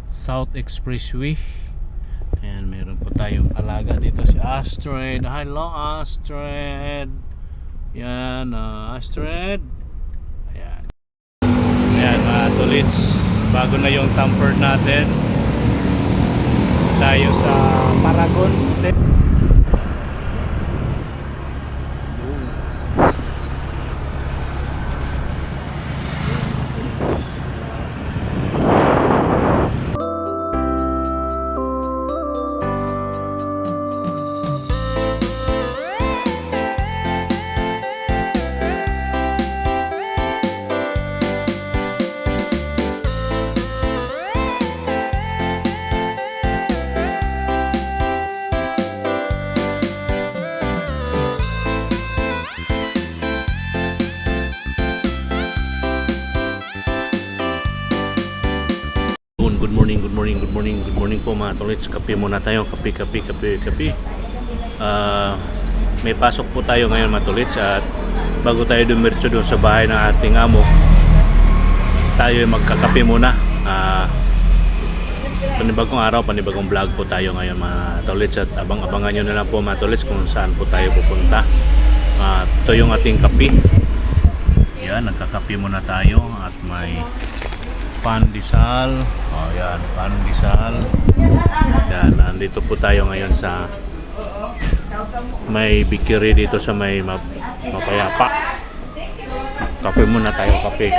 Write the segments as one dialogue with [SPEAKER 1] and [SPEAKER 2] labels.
[SPEAKER 1] South Expressway. And meron po tayong alaga dito si Astrid. Hello Astrid. Yan, Astrid. Ayan. Ayan mga tolits, bago na yung tamper natin. Tayo sa Paragon. Good morning po mga tolits. Kape muna tayo. Kape. May pasok po tayo ngayon mga tolits, at bago tayo dumiretso doon sa bahay ng ating amo, tayo magkakape muna. Panibagong araw, panibagong vlog po tayo ngayon mga tolits, at abangan nyo na lang po mga tolits kung saan po tayo pupunta. Ito yung ating kape. Yan, nagkakape muna tayo at may pandesal. Yan, pandesal. Yan, nandito po tayo ngayon sa may bakery dito sa may Mapayapa. Kape muna tayo, kape.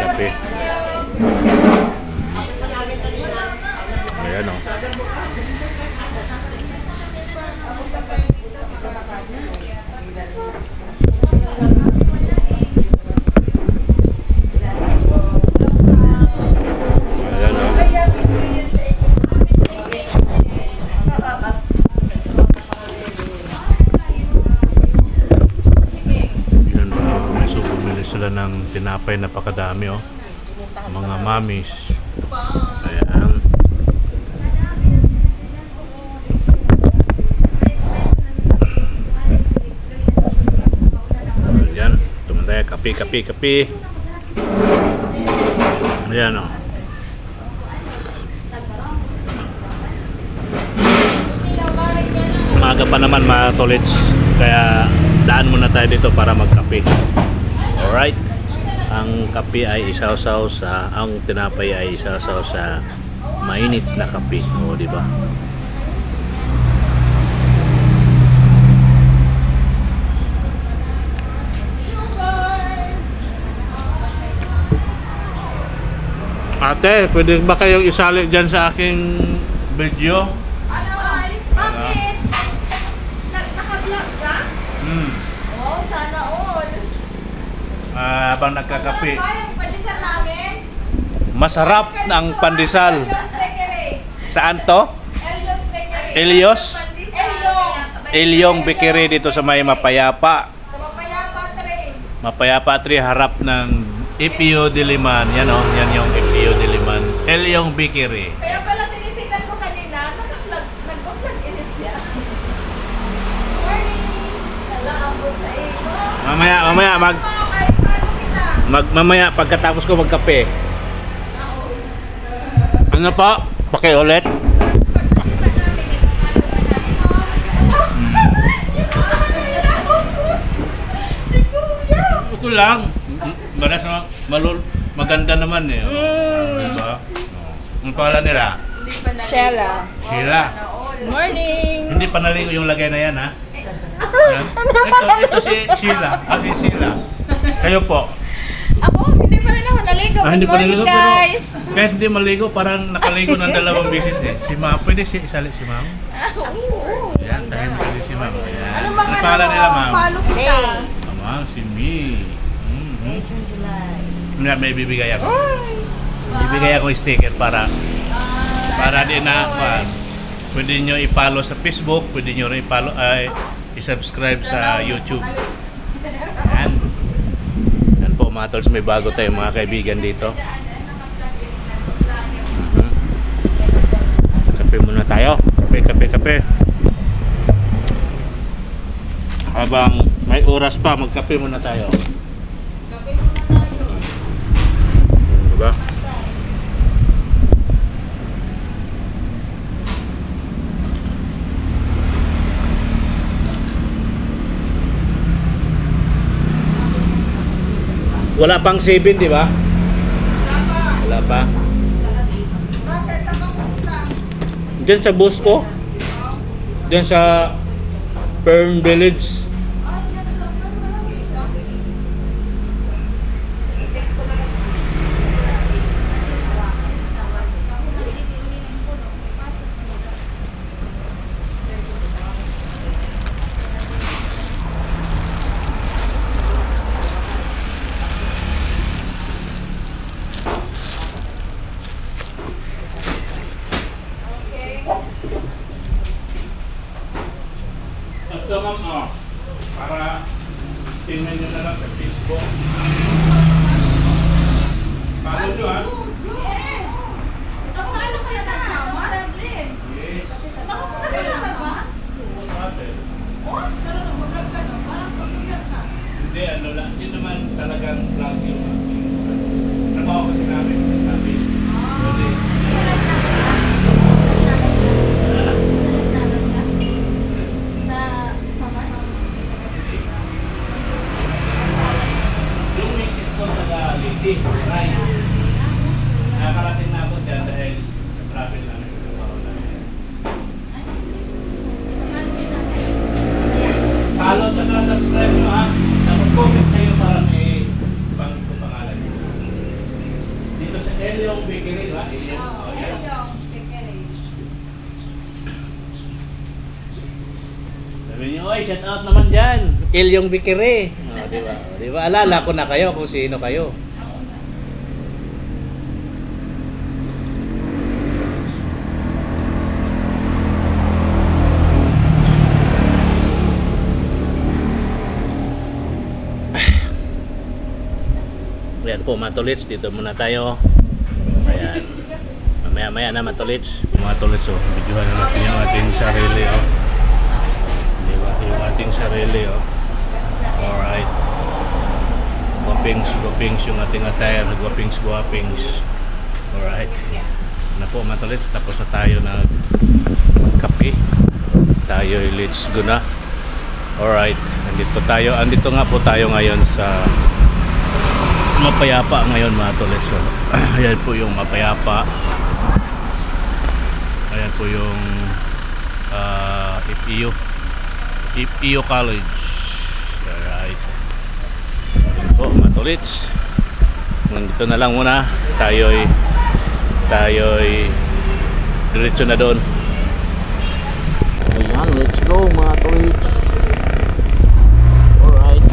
[SPEAKER 1] Ayan o. Ng tinapay, napakadami mga mamis. Ayan. Ayan, tumantay, kape. Ayan Maaga pa naman mga tolits, kaya daan muna tayo dito para magkape. Alright, ang kape ay isaw-saw sa, ang tinapay ay isaw-saw sa mainit na kape. O, di ba? Ate, pwede ba kayong isali dyan sa aking video?
[SPEAKER 2] Bakit? Naka-vlog ka? Oh, sana all.
[SPEAKER 1] Habang nagkakape.
[SPEAKER 2] Yung pandesal namin?
[SPEAKER 1] Masarap ng pandesal.
[SPEAKER 2] Elion's Bakery.
[SPEAKER 1] Saan to?
[SPEAKER 2] Elion's Bakery.
[SPEAKER 1] Elios?
[SPEAKER 2] Elyong.
[SPEAKER 1] Elyong Bakery dito sa may Mapayapa.
[SPEAKER 2] Sa Mapayapa 3.
[SPEAKER 1] Mapayapa 3, harap ng EPO Diliman. Yan yan yung EPO Diliman. Elyong Bakery.
[SPEAKER 2] Kaya pala tinitingnan ko kanina, nag-vlog ini siya. Morning! Nalaambot sa ego.
[SPEAKER 1] Mamaya mamaya pagkatapos ko magkape. Ano pa? Pakiulit. Ito lang. Maras maganda naman eh. Diba? Ang pangalan nila?
[SPEAKER 2] Sheila.
[SPEAKER 1] Sheila.
[SPEAKER 2] Morning!
[SPEAKER 1] Hindi pa naligo yung lagay na yan, ha? Yan. Ito si Sheila. Si Sheila. Kayo po.
[SPEAKER 2] Ako, hindi pa rin ako naligo.
[SPEAKER 1] Hindi
[SPEAKER 2] Good
[SPEAKER 1] pa
[SPEAKER 2] morning,
[SPEAKER 1] naligo,
[SPEAKER 2] guys!
[SPEAKER 1] pero kahit hindi maligo, parang nakaligo ng dalawang beses eh. Si Ma'am, pwede isali si Ma'am? Yan, tayo pwede si Ma'am. Ayan.
[SPEAKER 2] Ano mga
[SPEAKER 1] Ang pangalan nila, Ma'am?
[SPEAKER 2] Follow kita.
[SPEAKER 1] Ma'am, si Mi.
[SPEAKER 2] May June, July.
[SPEAKER 1] May bibigay ako. Bibigay ako sticker para din na pwede nyo i-follow sa Facebook, pwede nyo rin i-follow, i-subscribe sa YouTube. Yan. Yan po mga tolls, may bago tayong mga kaibigan dito. Kape muna tayo. Kape. Habang may oras pa, magkape muna tayo. Diba? Wala pang 7, di ba?
[SPEAKER 2] Dapat.
[SPEAKER 1] Wala pa.
[SPEAKER 2] Bakit? Saan ka pupunta?
[SPEAKER 1] Diyan sa Bosco. Diyan sa Fern Village.
[SPEAKER 2] Ah, yan sa malaki siya. Text ko na lang. Okay.
[SPEAKER 1] Ito ma'am, para tingnan nyo na lang sa Facebook. Paano nyo ha?
[SPEAKER 2] Yes! Ako na ano kaya nasama?
[SPEAKER 1] Yes.
[SPEAKER 2] Baka po ka nasama?
[SPEAKER 1] Water.
[SPEAKER 2] Oh, pero nag-vlog ka no? Parang pag-vlog ka.
[SPEAKER 1] Hindi, ano lang. Hindi naman talagang vlog yung trabaho kasi namin sa tabi. Hindi. Yung misis ko taga-Liti, Ray. Nakakarating na ako dyan dahil sa travel namin sa trabaho namin. Follow at subscribe nyo ha. Tapos comment kayo para may pangit ko pangalan nyo. Dito sa Elyong Bakery, ba? Elyong. Oh, yan. Sabi nyo, oy, shout out naman dyan. Elyong Bakery. Oh, di ba? Di ba? Alala ko na kayo kung sino kayo. Ayan po mga tolits, dito muna tayo. Ayan. Mamaya-maya na mga tolits. Mga tolits, oh, videohan na natin yung ating sarili, oh. Di ba? Yung ating sarili, oh. Alright. Guwapings yung ating attire. Guwapings. Alright. Na po mga tolits, tapos na tayo nagkape. Tayo, let's go na. Alright. Andito nga po tayo ngayon sa mapayapa ngayon mga tolits. So, ayan po yung mapayapa. Ayan po yung FEU College. Alright. Ayan po mga tolits. Nandito na lang muna. Tayo'y diretso na doon. Ayan, let's go mga tolits. Alright.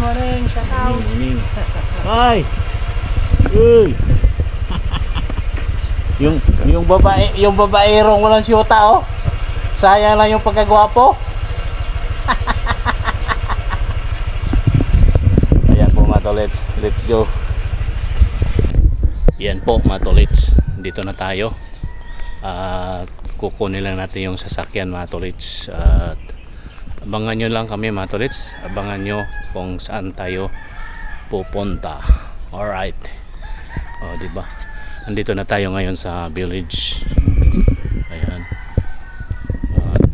[SPEAKER 2] Morning, shout out.
[SPEAKER 1] Ay! Uy! yung babaerong walang siyota, oh. Sayang lang yung pagkagwapo. Ayan po mga tolits. Let's go. Yan po mga tolits. Dito na tayo. Kukunin lang natin yung sasakyan mga tolits. Abangan nyo lang kami mga tolits. Abangan nyo kung saan tayo pupunta. Alright. O, diba? Andito na tayo ngayon sa village. Ayan. At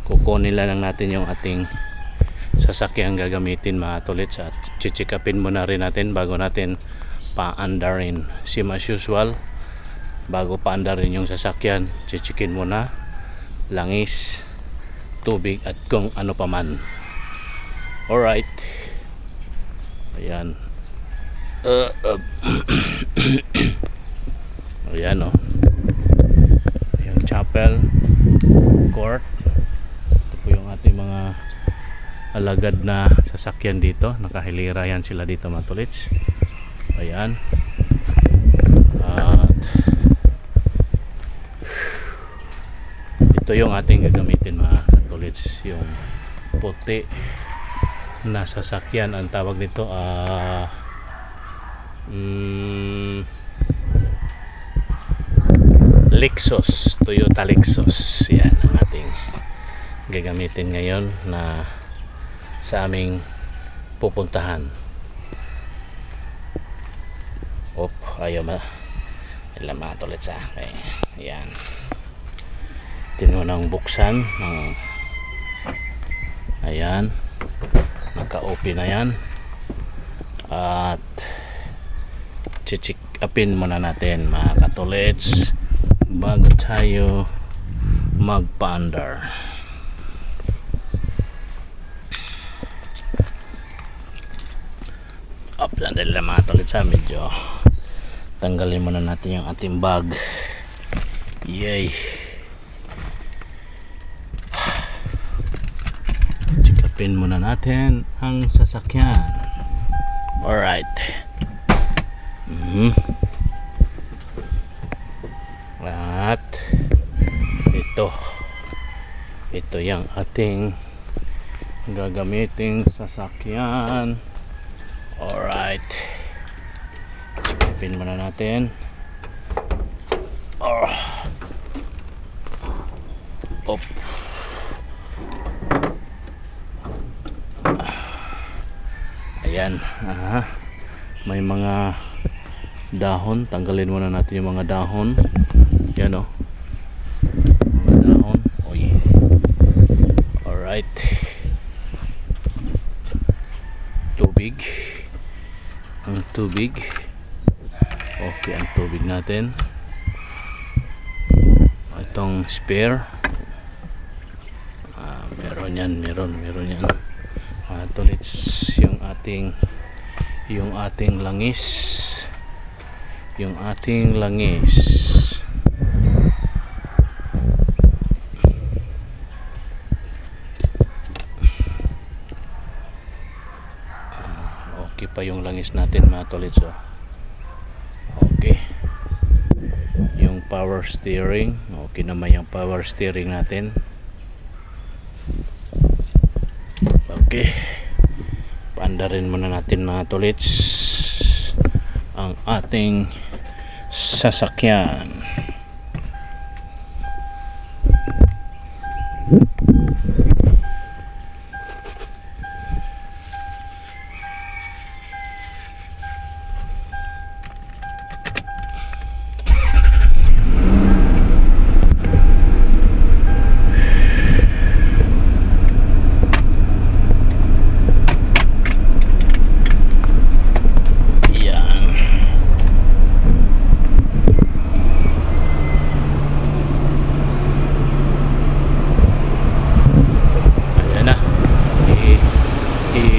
[SPEAKER 1] kukunin lang natin yung ating sasakyan gagamitin mga tolits. At chichikapin muna rin natin bago natin paandarin. Same as usual. Bago paandarin yung sasakyan, chichikin muna. Langis, tubig at kung ano pa man. Alright. Ayan. Ayan, oh. Yung chop. Chapel Court. Ito po yung ating mga alagad na sasakyan dito. Nakahilira yan sila dito mga tolits. Ayan. At ito yung ating gagamitin mga tolits, yung puti na sasakyan. Ang tawag nito Lexus, Toyota Lexus. Yan ang ating gagamitin ngayon na sa aming pupuntahan. Ayaw ilang mga tolits okay. Yan, tinunang buksan ayan, naka-open na yan at chichik upin muna natin mga katolits bago tayo magpa-under. Sandali lang mga tolits, medyo tanggalin muna natin yung ating bag. Yay, chikapin muna natin ang sasakyan. Alright. At ito yung ating gagamiting sasakyan. Alright, chikapin muna natin. Ayan, may mga dahon, tanggalin muna natin yung mga dahon. Yan o, mga dahon. Alright, tubig. Ang tubig, okay, ang tubig natin. Itong spare, meron yan. Tolits, yung ating langis. Okay pa yung langis natin mga tolits. Okay, yung power steering, okay naman yung power steering natin. Okay, paandarin muna natin mga tolits ang ating sasakyan.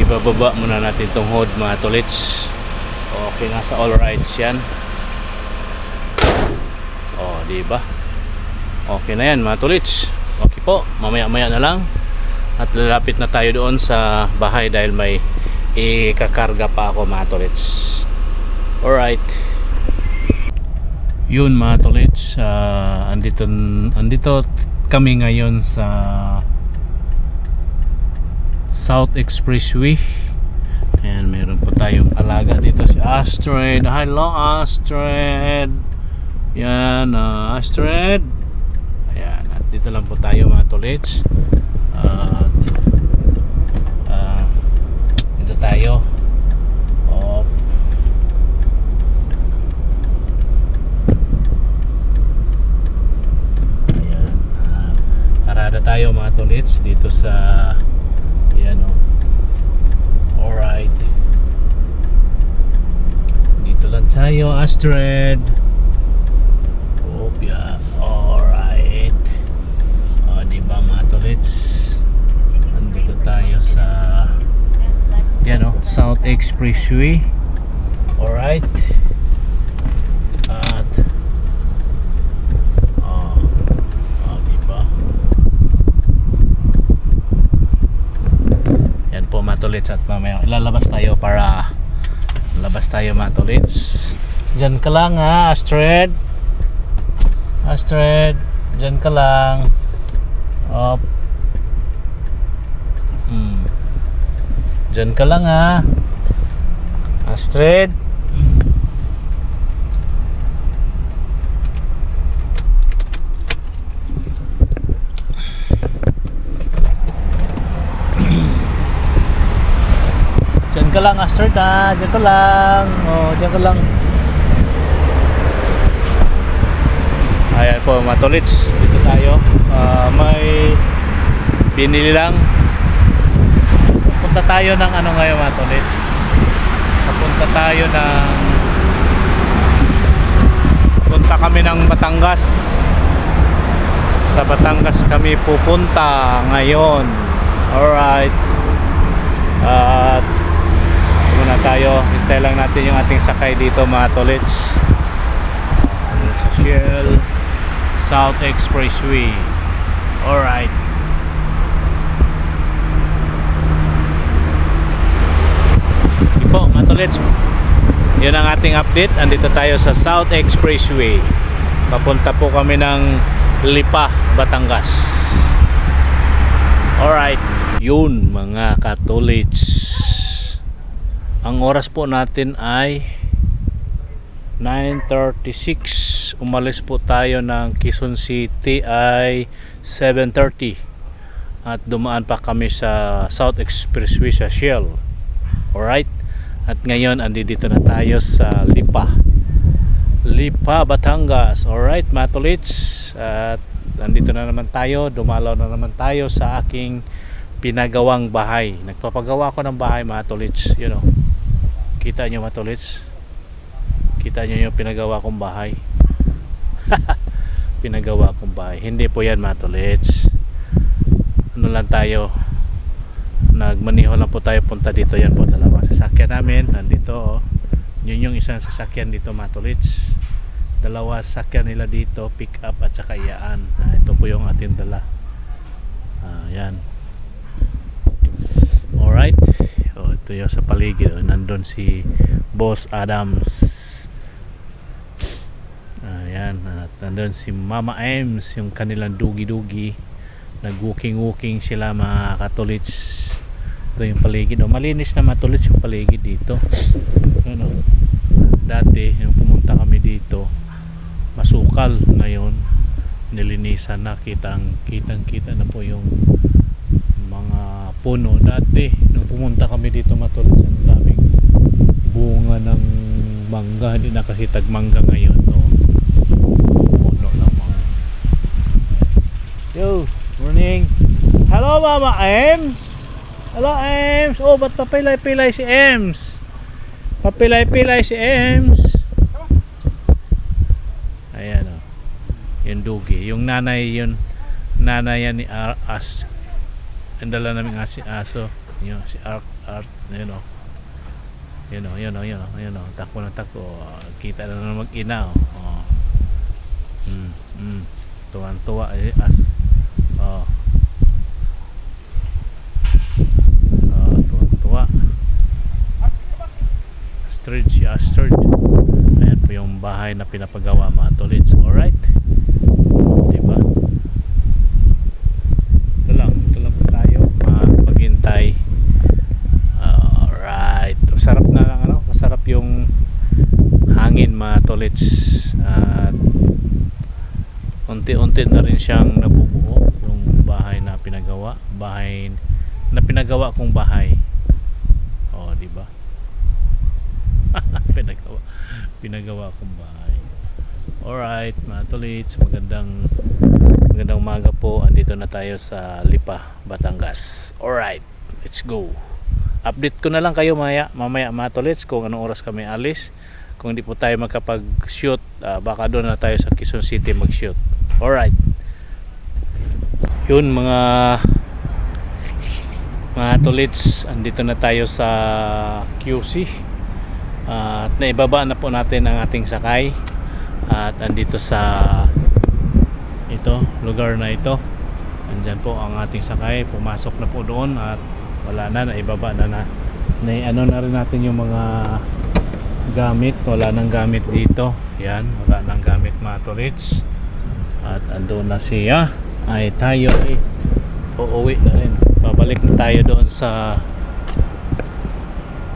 [SPEAKER 1] Ibababa muna natin itong hood mga tolits. Okay, nasa all rights yan. Diba? Okay na yan mga tolits. Okay po, mamaya na lang at lalapit na tayo doon sa bahay dahil may ikakarga pa ako mga tolits. Alright, yun mga tolits, andito kami ngayon sa South Expressway. Ayan, meron po tayong alaga dito, si Astrid. Hello Astrid. Yan, Astrid. Ayan, at dito lang po tayo mga tolits. At dito tayo. Ayan, parada tayo mga tolits dito sa alright, dito lang tayo Astrid. Alright, diba mga tolits, andito tayo sa South Expressway. Alright, at po mga tolits, at mamaya ilalabas tayo para labas tayo mga tolits. Diyan ka lang ha, Astrid. Astrid, diyan ka lang. Op. Diyan ka lang ha, Astrid. Diyan ka lang, Astrid ha. Diyan ka lang. Oh, diyan ka lang. Ayan po mga tolits, dito tayo. May binili lang. Punta tayo ng ano ngayon mga tolits. Punta tayo ng punta kami ng Batangas. Sa Batangas kami pupunta ngayon. Alright. At muna tayo. Hintay lang natin yung ating sakay dito mga tolits. Sa Shell South Expressway. Alright. Po, mga tolits, yun ang ating update. Andito tayo sa South Expressway. Papunta po kami ng Lipa, Batangas. Alright. Yun mga katolits, ang oras po natin ay 9:36. Umalis po tayo ng Quezon City ay 7:30. At dumaan pa kami sa South Expressway sa Shell. Alright. At ngayon andito na tayo sa Lipa, Batangas. Alright mga tolits, at andito na naman tayo. Dumalaw na naman tayo sa aking pinagawang bahay. Nagpapagawa ko ng bahay mga tolits. You know, kita nyo mga tolits, kita nyo yung pinagawa kong bahay. Pinagawa kong bahay. Hindi po yan mga tolits. Ano lang tayo, nagmaniho lang po tayo punta dito. Yan po dalawang sasakyan namin nandito. Yun yung isang sasakyan dito mga tolits. Dalawa sasakyan nila dito, pick up at saka iyaan. Ito po yung ating dala. Yan. Alright. Ito yung sa paligid. Nandun si Boss Adams. Ayan. At nandun si Mama Ems, yung kanilang dugi-dugi. Nag-walking sila mga katolits. Ito yung paligid. Malinis na mga tolits yung paligid dito. Ano, dati yung pumunta kami dito, masukal. Ngayon nilinisan na. Kitang kita na po yung mga puno. Dati nung pumunta kami dito mga tolits, ang daming bunga ng mangga. Hindi na kasi tagmangga ngayon. Puno ng mangga. Yo, morning. Hello Mama Ems. Hello Ems. Oh, ba't papilay-pilay si Ems? Papilay-pilay si Ems. Ayan o. Yung dugi. Yung nanay yun. Nanay yan ni As. Ang dala namin aso. Yun, si Art. Yun o. Yun o. Takbo na takbo. Kita na naman mag-ina o. Tuwan-tuwa As. Tuwa. Astrid. Ayan po yung bahay na pinapagawa mga tolits. Alright. Diba? Ito lang po tayo maghintay. Alright. Masarap na lang ano? Masarap yung hangin mga tolits. At unti-unti na rin siyang nabubuo yung bahay na pinagawa. Pinagawa kong bahay. Di ba? pinagawa kong bahay. Alright, mga tolits, magandang umaga po. Andito na tayo sa Lipa, Batangas. Alright, let's go. Update ko na lang kayo mamaya mga tolits kung anong oras kami alis. Kung hindi po tayo makapag-shoot, baka doon na tayo sa Quezon City mag-shoot. Alright. Yun mga tolits, andito na tayo sa QC. At naibaba na po natin ang ating sakay. At andito sa lugar na ito. Andyan po ang ating sakay. Pumasok na po doon at wala na, naibaba na ano na rin natin yung mga gamit. Wala nang gamit dito. Yan, wala nang gamit mga tolits. At andun na siya. Ay tayo ay uuwi na rin. Babalik na tayo doon sa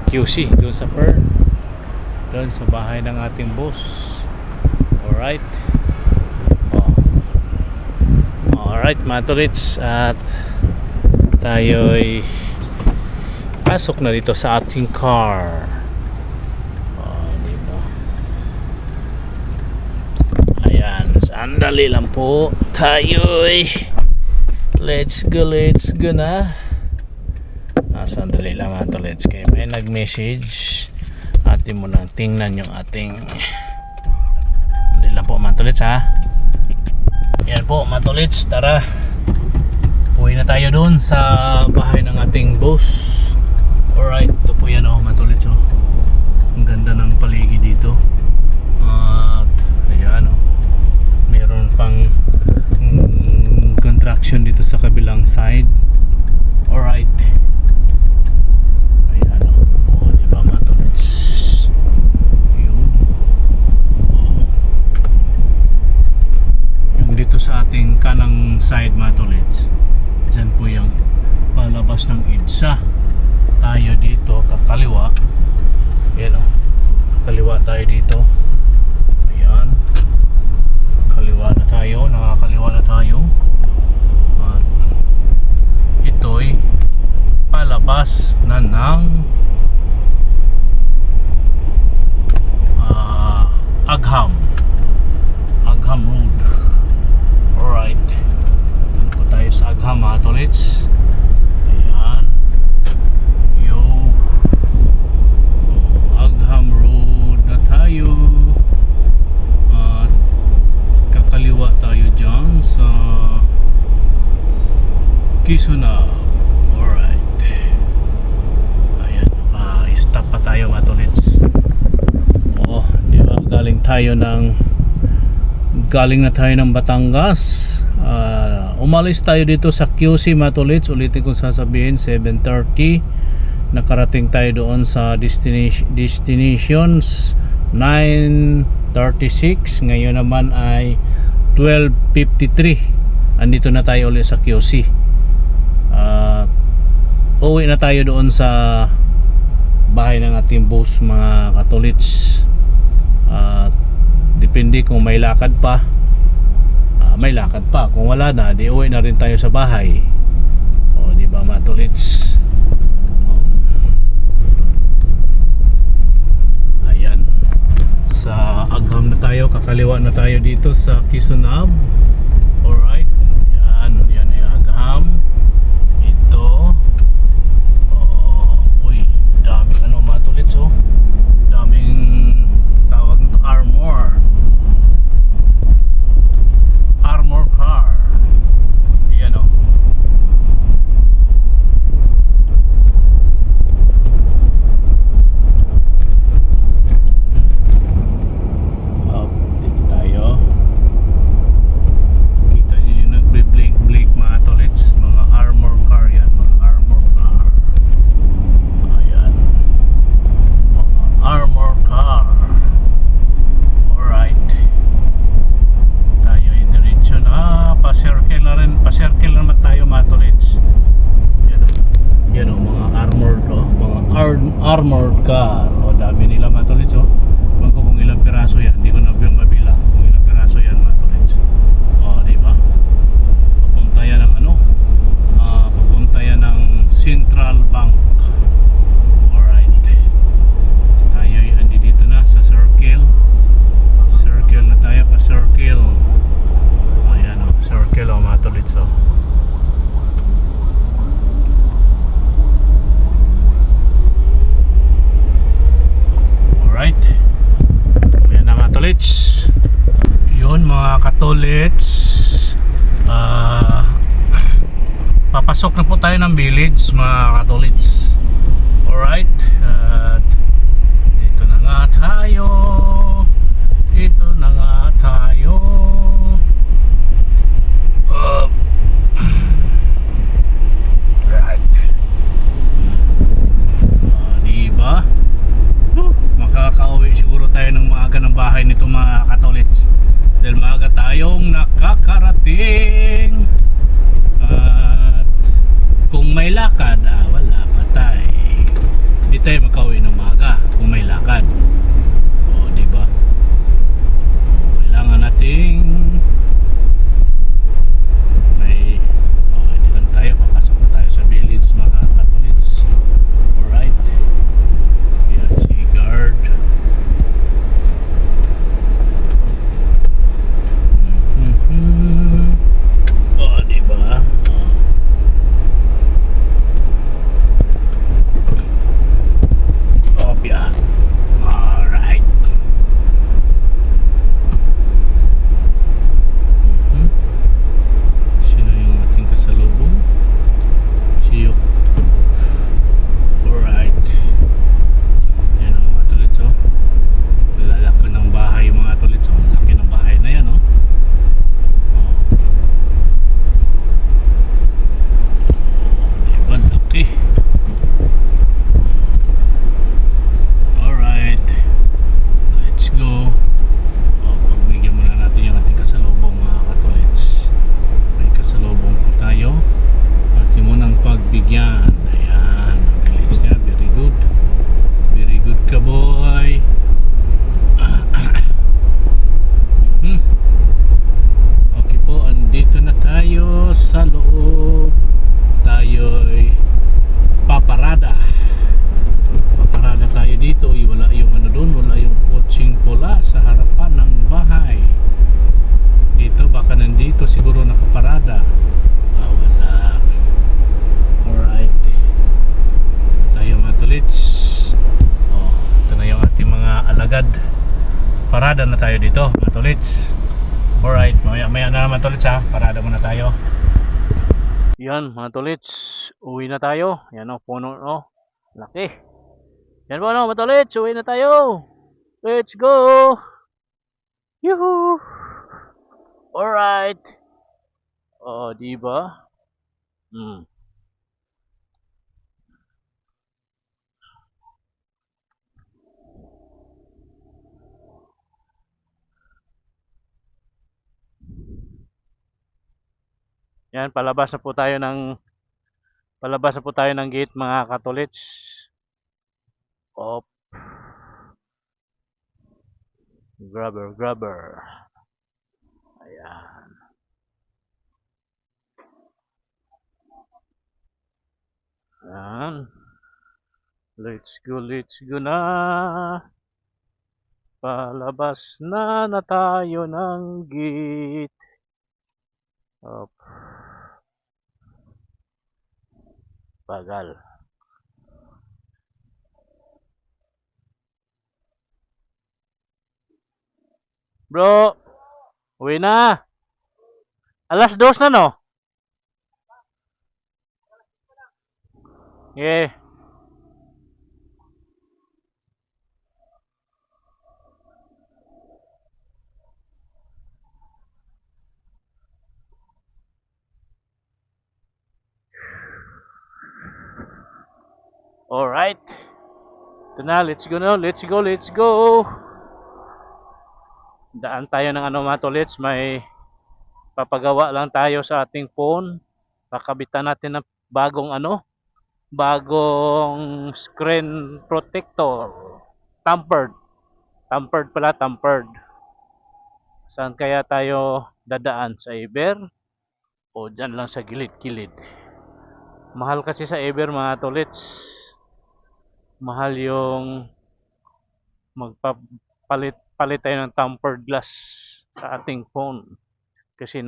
[SPEAKER 1] QC, doon sa Per, doon sa bahay ng ating boss. Alright. Alright mga tolits, at tayo'y pasok na dito sa ating car. Diba? Ayan, sandali lang po. Tayo'y let's go na. Sandali lang mga tolits, kaya may nag-message. Atin mo nang tingnan yung ating, sandali lang po mga tolits ha. Yan po mga tolits, tara, uwi na tayo doon sa bahay ng ating boss. Alright, ito po yan mga tolits. Ang ganda ng paligid dito. At ayan meron pang construction dito sa kabilang side. Alright. Ayan diba mga tolits. Yung dito sa ating kanang side mga tolits, dyan po yung palabas ng EDSA. Tayo dito kakaliwa. Ayan kakaliwa tayo dito. Ayan, kaliwa na tayo, nakakaliwa na tayo. At ito'y palabas na ng Agham Road. Alright, doon po tayo sa Agham mga tolits. Ayan, Agham Road na tayo. At kakaliwa tayo dyan sa Kisuna. Alright. Ayan, stop pa tayo mga tolits. Diba, galing na tayo ng Batangas. Umalis tayo dito sa QC mga tolits. Ulitin kong sasabihin, 7:30. Nakarating tayo doon sa destinations 9:36. Ngayon naman ay 12:53. Andito na tayo ulit sa QC. Uwi na tayo doon sa bahay ng ating boss mga katolits. Depende kung may lakad pa. Kung wala na, di uwi na rin tayo sa bahay. Di ba mga tolits? Ayan, sa Agham na tayo, kakaliwa na tayo dito sa Quezon Ave. Alright, yan yung Agham. Ito daming mga tolits daming tawag nito, armor car. Ayan dito tayo. Kita nyo yung nagbe-blink mga tolits, mga armor car yan, mga armor car. Ayan, mga armor car. Alright, tayo ay diretso na, pa-circle naman tayo mga tolits. Yan mga armored mga armored car. Dami nila mga tolits. Ewan ko kung ilang piraso yan, hindi ko na mabilang kung ilang piraso yan mga tolits. Diba, papunta yan ng papunta yan ng Central Bank. Alright, tayo ay andi dito na sa circle na tayo, pa-circle. Ayan circle mga tolits. Alright, ayan na mga tolits. Yun mga katolits, papasok na po tayo ng village mga katolits. Alright, at dito na nga tayo. Right. gising. At kung may lakad, wala, patay. Hindi tayo makauwi ng maga kung may lakad. O, di ba? Kailangan nating may dito na tayo, papasok na tayo sa village mga katolits. Alright. Yan si guard. Oh, di ba? Opya. Alright. Sino yung ating kasalubong? Siyo. Alright. Yan ang mga tolits, oh. Lalaki ng bahay mga tolits, oh. Laki ng bahay na yan, oh. Diba, laki. Alright. Let's go. Pagbigyan muna natin yung ating kasalubong mga katolits. May kasalubong po tayo. Ating munang pagbigyan. Ayan. Ang bilis niya. Very good. Very good ka, boy. Okay po. Andito na tayo sa loob. Tayo'y paparada. Paparada tayo dito. Wala yung ano doon. Wala yung coaching pula sa harapan ng bahay. Dito baka nandito siguro nakaparada. Wala. Alright. Tayo mga tolits. Ito na yung ating mga alagad. Parada na tayo dito mga tolits. Alright. Maya na naman tolits, ha. Parada muna tayo. Yan mga tolits. Uwi na tayo. Yan o, puno o. Laki. Yan po mga tolits. Uwi na tayo. Let's go. Yuhu. Alright. Diba? Yan, palabas na po tayo ng gate mga katolits. Grabber. Ayan. Ayan. Let's go na. Palabas na tayo ng gate. Bagal. Bro, uwi na. Alas 2 na, no? Yeah. Alright. Ito na, let's go. Daan tayo ng mga tolits, may papagawa lang tayo sa ating phone. Pakabitan natin ng bagong screen protector. Tampered pala. Saan kaya tayo dadaan? Sa Eber? O dyan lang sa gilid-gilid? Mahal kasi sa Eber mga tolits. Mahal yung palit tayo ng tempered glass sa ating phone kasi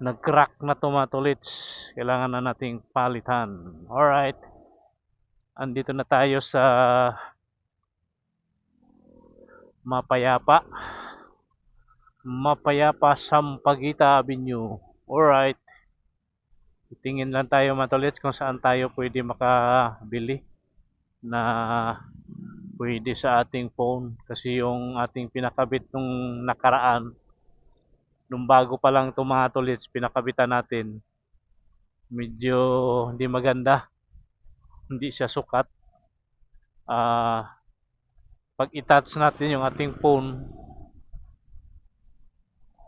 [SPEAKER 1] nag-crack na to mga tolits. Kailangan na nating palitan. Alright, andito na tayo sa Mapayapa Sampaguita Avenue. Alright, titingin lang tayo mga tolits kung saan tayo pwede makabili na pwede sa ating phone kasi yung ating pinakabit nung nakaraan, nung bago pa lang itong mga tolits, pinakabitan natin, medyo hindi maganda, hindi siya sukat. Pag i-touch natin yung ating phone,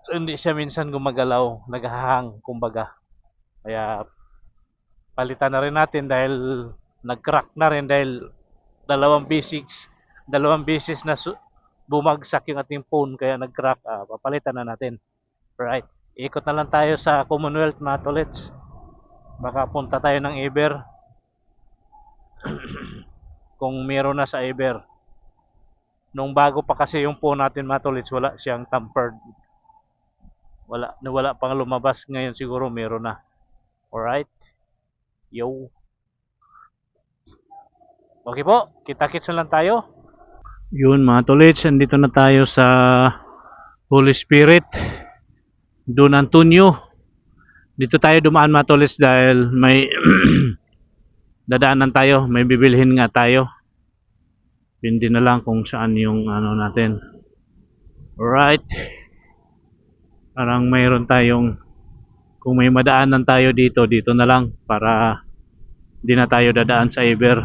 [SPEAKER 1] So, hindi siya minsan gumagalaw, naghahang kumbaga. Kaya palitan na rin natin dahil nag-crack na rin dahil dalawang beses na bumagsak yung ating phone kaya nag-crack. Papalitan na natin. Right. Ikot na lang tayo sa Commonwealth mga tolets. Baka punta tayo ng Eber kung meron na sa Eber. Nung bago pa kasi yung phone natin mga tolets, wala siyang tampered. Wala pang lumabas. Ngayon siguro meron na. Alright. Yo. Okay po, kita-kits na lang tayo. Yun mga tolets, andito na tayo sa Holy Spirit, Don Antonio. Dito tayo dumaan mga tolets dahil may dadaanan tayo, may bibilhin nga tayo. Hindi na lang kung saan yung ano natin. Alright. Parang mayroon tayong, kung may madaanan tayo dito, dito na lang para hindi na tayo dadaan sa Eber.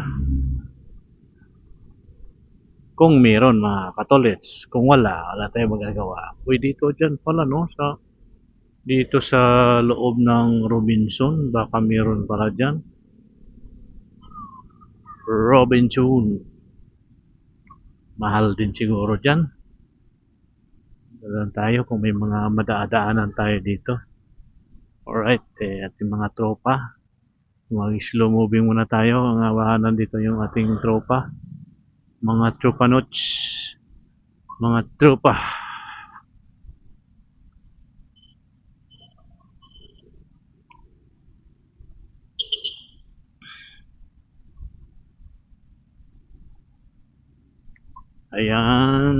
[SPEAKER 1] Kung meron mga katolets, kung wala tayong magagawa. Uy, dito dyan pala no, dito sa loob ng Robinson, baka meron pala dyan. Robinson. Mahal din siguro dyan. Dalan tayo kung may mga madadaanan tayo dito. Alright, ating mga tropa. Mag-slow moving muna tayo. Ang awahanan dito yung ating tropa. Mga tropa notes. Mga tropa. Ayan.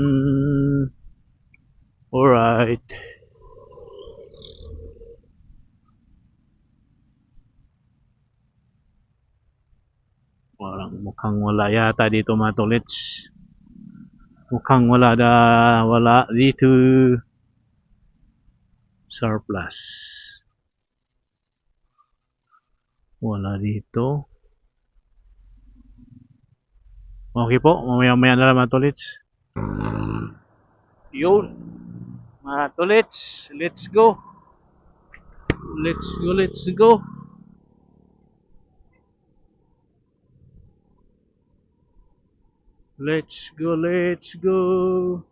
[SPEAKER 1] Alright. Parang mukhang wala yata dito mga tolets. Mukhang wala dito. Surplus. Wala dito. Okay po, mamaya-maya na lang mga tolets. Yun. Mga tolets, let's go. Let's go. Let's go.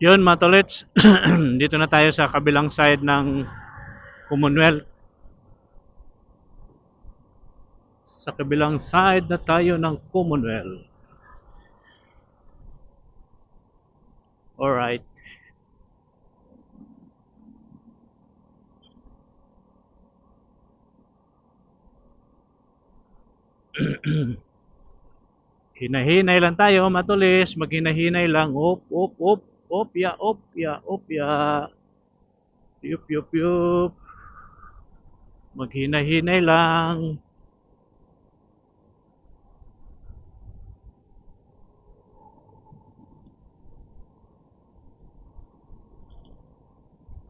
[SPEAKER 1] Yun mga tolits, dito na tayo sa kabilang side ng Commonwealth. Sa kabilang side na tayo ng Commonwealth. Alright. Hinahinay lang tayo, matulis. Maghinahinay lang. Op, op, op. Op, ya, op, ya, op, ya. Yup, yup, yup. Maghinahinay lang.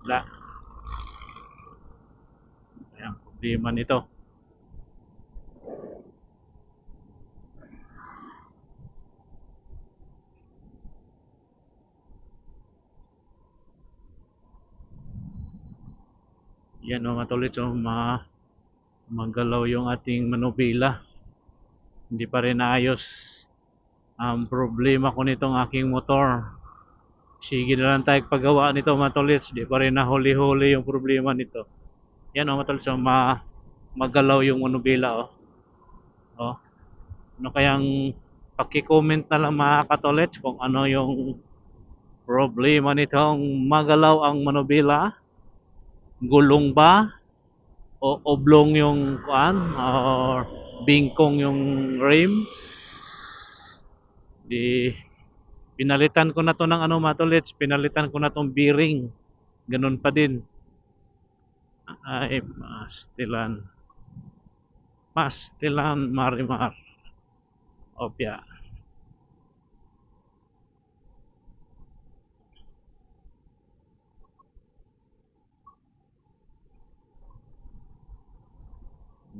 [SPEAKER 1] Wala. Ayan, problema nito. Yan o mga tolits, magalaw yung ating manubila. Hindi pa rin naayos ang problema ko nitong aking motor. Sige na lang tayo paggawa nito mga tolits. Di pa rin nahuli-huli yung problema nito. Yan o mga tolits, magalaw yung manubila. Oh. Ano kayang paki-comment na lang mga katolits kung ano yung problema nitong magalaw ang manubila. Gulong ba o oblong yung kuan or bingkong yung rim. Di pinalitan ko na to ng ano mga tolits, pinalitan ko na tong bearing. Ganun pa din. Ay, Pastilan Marimar. Opya.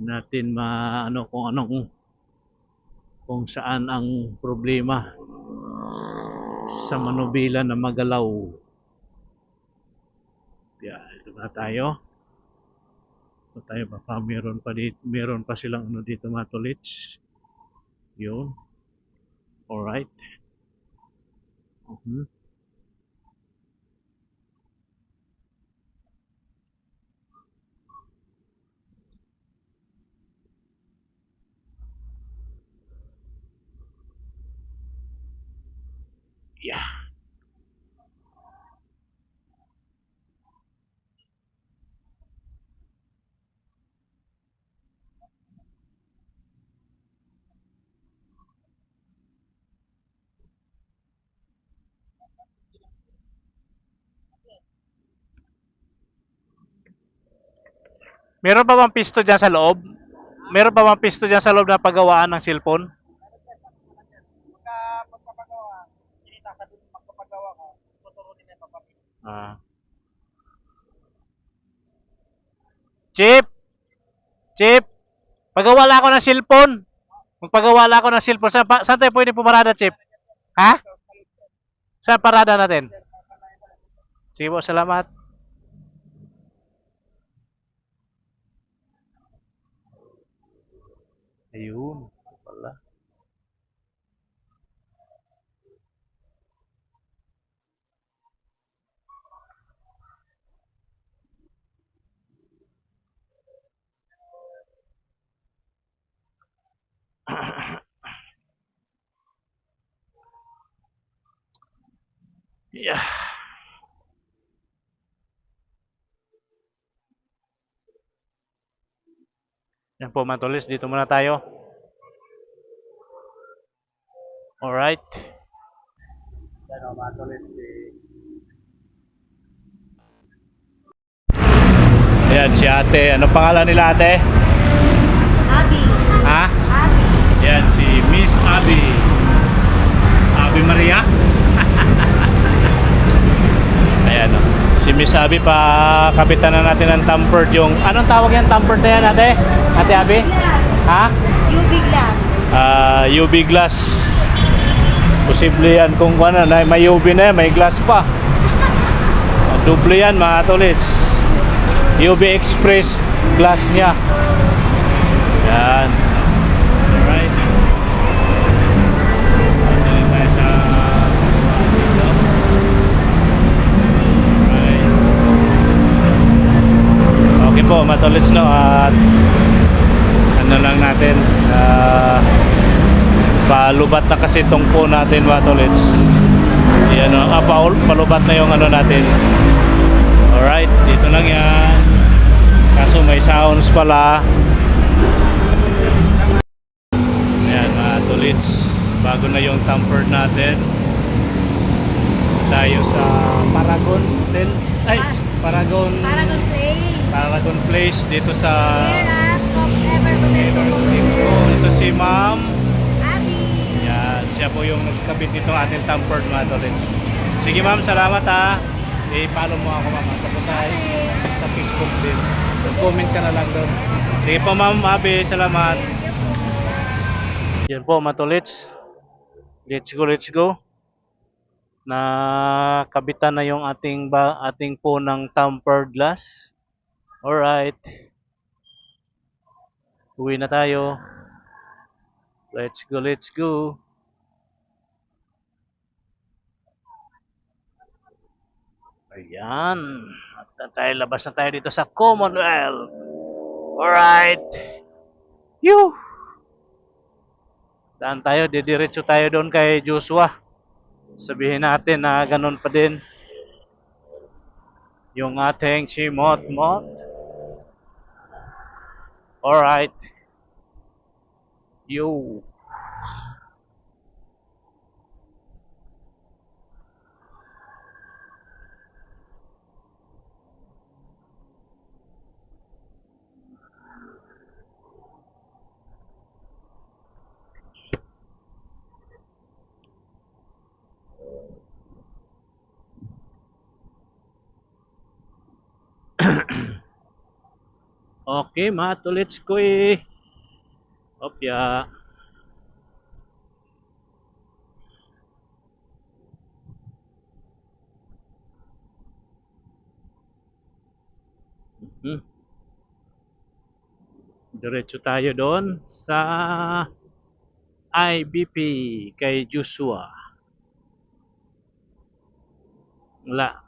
[SPEAKER 1] Natin maano kung saan ang problema sa manubila na magalaw. Ito na tayo. Ito tayo, baka meron pa silang ano dito mga tolits. Yun. Alright. Yeah. Meron pa bang pisto dyan sa loob? Meron pa bang pisto dyan sa loob na paggawaan ng cellphone?
[SPEAKER 3] Magpapagawa, kinita ka dun magpapagawa ka, tuturunin na papapit.
[SPEAKER 1] Chip! Chip! Pagawala ako ng cellphone. Magpagawala ako ng cellphone. Saan tayo pwede pumarada, Chip? Ha? Saan parada natin? Sige po, salamat. Ayun. Wala. Yeah. Yan po mga tolis, dito muna tayo. Alright.
[SPEAKER 3] Yan o, mga tulit si...
[SPEAKER 1] Ayan si ate. Ano pangalan nila ate?
[SPEAKER 2] Abi.
[SPEAKER 1] Ha?
[SPEAKER 2] Abi.
[SPEAKER 1] Yan si Miss Abby. Abby Maria. Ayan o. Si Miss Abby, pa kapitan na natin ng tampered yung... Anong tawag yan? Tampered na yan ate? Ate Abby? Ha?
[SPEAKER 2] UV glass.
[SPEAKER 1] UV glass. Posible yan kung ano, may UV na yan, may glass pa. Double yan mga tolits. UV Express glass niya. Yan. Alright. Tuloy tayo sa dito. Lubat na kasi itong po natin mga tolits. Ayan o, palubat na yung ano natin. Alright, dito lang yan. Kaso may sounds pala. Ayan mga tolits, bago na yung tampered natin. Tayo sa Paragon Hotel. Ay, Paragon
[SPEAKER 2] Paragon Place.
[SPEAKER 1] Place dito sa
[SPEAKER 2] Here at Top Ever
[SPEAKER 1] Ito, ito si Ma'am.
[SPEAKER 2] Abby.
[SPEAKER 1] Yan, siya po yung nagkabit nitong ating tampered mga tolits. Sige ma'am, salamat ha. I-follow mo ako ma'am. Tapos tayo sa Facebook din. Comment ka na lang doon. Sige po ma'am, Abi, salamat. Yan po mga tolits. Let's go. Nakabitan na yung ating po ng tempered glass. Alright. Uwi na tayo. Let's go. Ayan. Labas na tayo dito sa Commonwealth. Alright. Yoo. Daan tayo, didiretso tayo doon kay Joshua. Sabihin natin na ganun pa din yung ating chimot-mot. Alright. Yo. Okay, matulits ko eh. Opya. Diretso tayo doon sa IBP kay Joshua. Wala.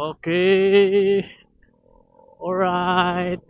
[SPEAKER 1] Okay. Alright.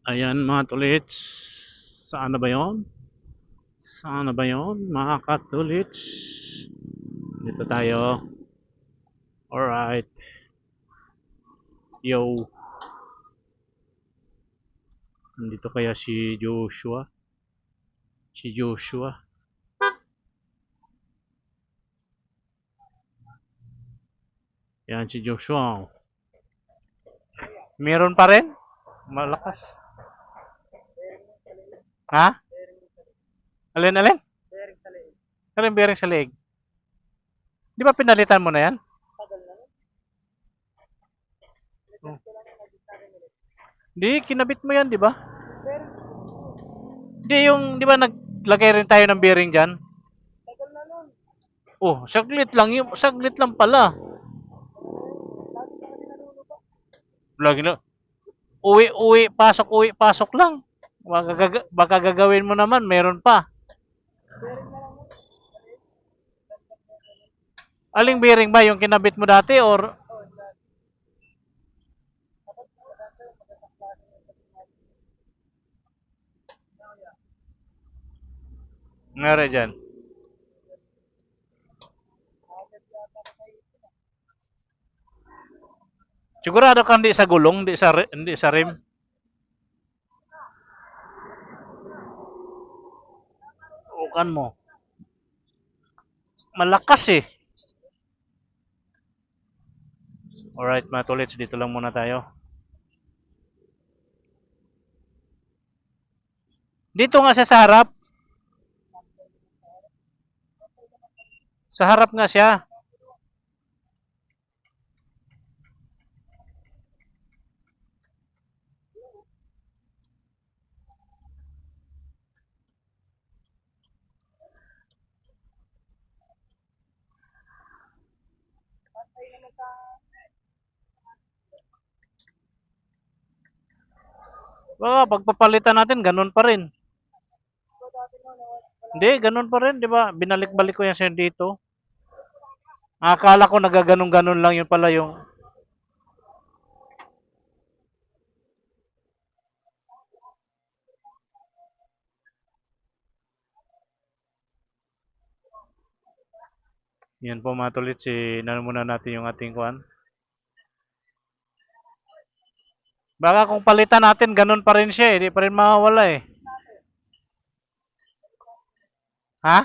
[SPEAKER 1] Ayan mga tulits. Saan na ba yon? Mga katulits? Dito tayo. Alright. Yo. Nandito kaya si Joshua? Yan si Joshua. Meron pa rin? Malakas. Ha? Alin? Alin bearing sa leeg? Di ba pinalitan mo na yan? Oh. Di, kinabit mo yan, di ba? Di, di ba naglagay rin tayo ng bearing dyan? Oh, saglit lang pala. Lagi na. Uwi, pasok lang. Baka gagawin mo naman, meron pa. Aling bearing ba yung kinabit mo dati or Ngari dyan. Sigurado ka hindi sa gulong, hindi sa rim. Ukan mo. Malakas eh. Alright mga tolits, dito lang muna tayo. Dito nga siya sa harap. Sa harap nga siya. Baka pagpapalitan natin, ganun pa rin. Hindi, ganun pa rin, di ba? Binalik-balik ko yan siya dito. Akala ko nagaganon-ganon lang yun pala yung... Yan po mga tulit, muna natin yung ating kuan. Baka kung palitan natin, ganun pa rin siya eh. Di pa rin mawawala eh. Ha?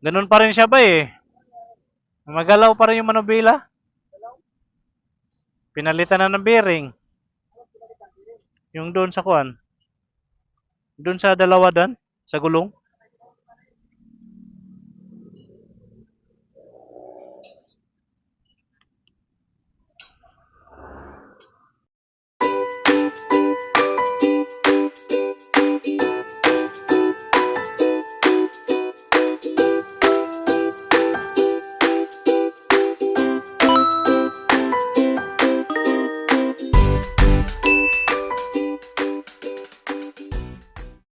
[SPEAKER 1] Ganun pa rin siya ba eh. Magalaw pa rin yung manubila. Pinalitan na ng bearing. Yung doon sa kuan. Doon sa dalawa dan, sa gulong.